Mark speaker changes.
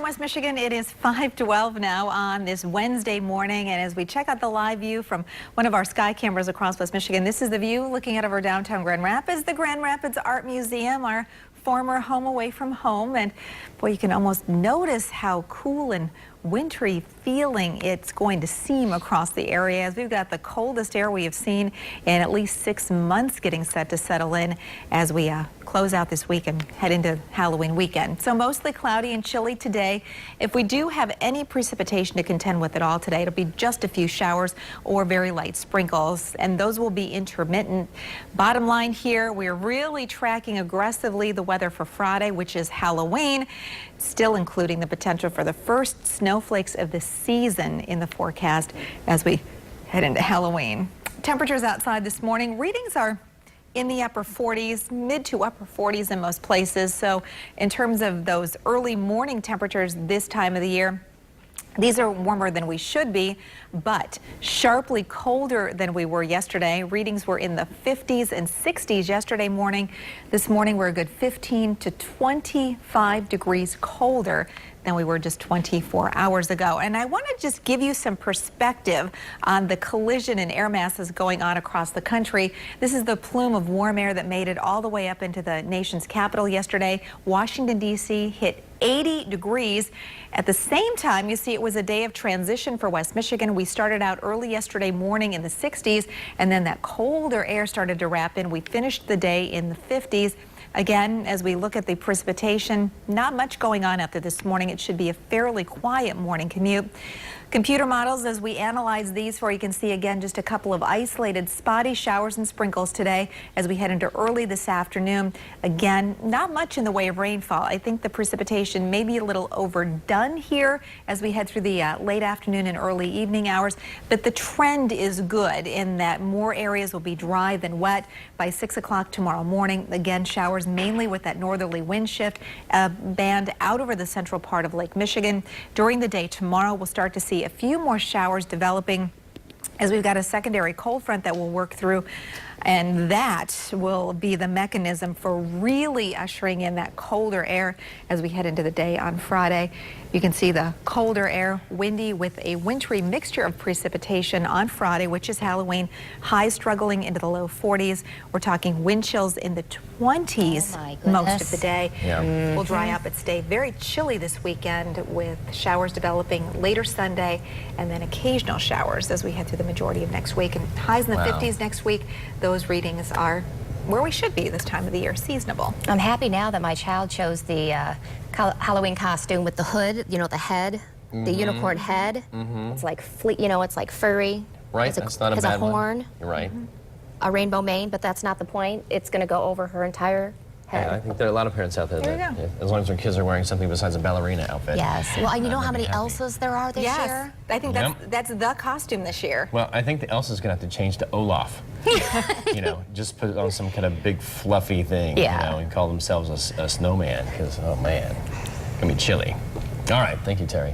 Speaker 1: West Michigan, it is 5:12 now on this Wednesday morning, and as we check out the live view from one of our sky cameras across West Michigan, this is the view looking out of our downtown Grand Rapids, the Grand Rapids Art Museum, our former home away from home, and boy, you can almost notice how cool and wintry feeling it's going to seem across the area as we've got the coldest air we have seen in at least 6 months getting set to settle in as we close out this week and head into Halloween weekend. So mostly cloudy and chilly today. If we do have any precipitation to contend with at all today, it'll be just a few showers or very light sprinkles, and those will be intermittent. Bottom line here, we're really tracking aggressively the weather for Friday, which is Halloween, still including the potential for the first snowflakes of the season in the forecast as we head into Halloween. Temperatures outside this morning, readings are in the upper 40s, mid to upper 40s in most places. So in terms of those early morning temperatures this time of the year, these are warmer than we should be, but sharply colder than we were yesterday. Readings were in the 50s and 60s yesterday morning. This morning we're a good 15 to 25 degrees colder than we were just 24 hours ago. And I want to just give you some perspective on the collision and air masses going on across the country. This is the plume of warm air that made it all the way up into the nation's capital yesterday. Washington, D.C. hit 80 degrees. At the same time, you see it was a day of transition for West Michigan. We started out early yesterday morning in the 60s, and then that colder air started to wrap in. We finished the day in the 50s. Again, as we look at the precipitation, not much going on out there this morning. It should be a fairly quiet morning commute. Computer models, as we analyze these for you, can see again just a couple of isolated spotty showers and sprinkles today as we head into early this afternoon. Again, not much in the way of rainfall. I think the precipitation may be a little overdone here as we head through the late afternoon and early evening hours, but the trend is good in that more areas will be dry than wet by 6 o'clock tomorrow morning. Again, showers mainly with that northerly wind shift band out over the central part of Lake Michigan. During the day tomorrow, we'll start to see a few more showers developing as we've got a secondary cold front that will work through, and that will be the mechanism for really ushering in that colder air as we head into the day on Friday. You can see the colder air, windy with a wintry mixture of precipitation on Friday, which is Halloween. Highs struggling into the low 40s. We're talking wind chills in the 20s most of the day. We'll dry up but stay very chilly this weekend with showers developing later Sunday and then occasional showers as we head through the majority of next week. And highs in the 50s next week. Those readings are where we should be this time of the year, seasonable.
Speaker 2: I'm happy now that my child chose the Halloween costume with the hood, you know, the head, the unicorn head. It's like it's like furry.
Speaker 3: Right, that's not a bad one.
Speaker 2: Has a horn.
Speaker 3: You're right.
Speaker 2: A rainbow mane, but that's not the point. It's going to go over her entire head.
Speaker 3: Yeah, I think there are a lot of parents out there that, as long as their kids are wearing something besides a ballerina outfit.
Speaker 2: Yes. Well, you know how many Elsas there are this year?
Speaker 1: I think that's the costume this year.
Speaker 3: Well, I think the Elsa's going to have to change to Olaf. You know, just put on some kind of big fluffy thing, you know, and call themselves a snowman because, oh man, it's going to be chilly. All right, thank you, Terry.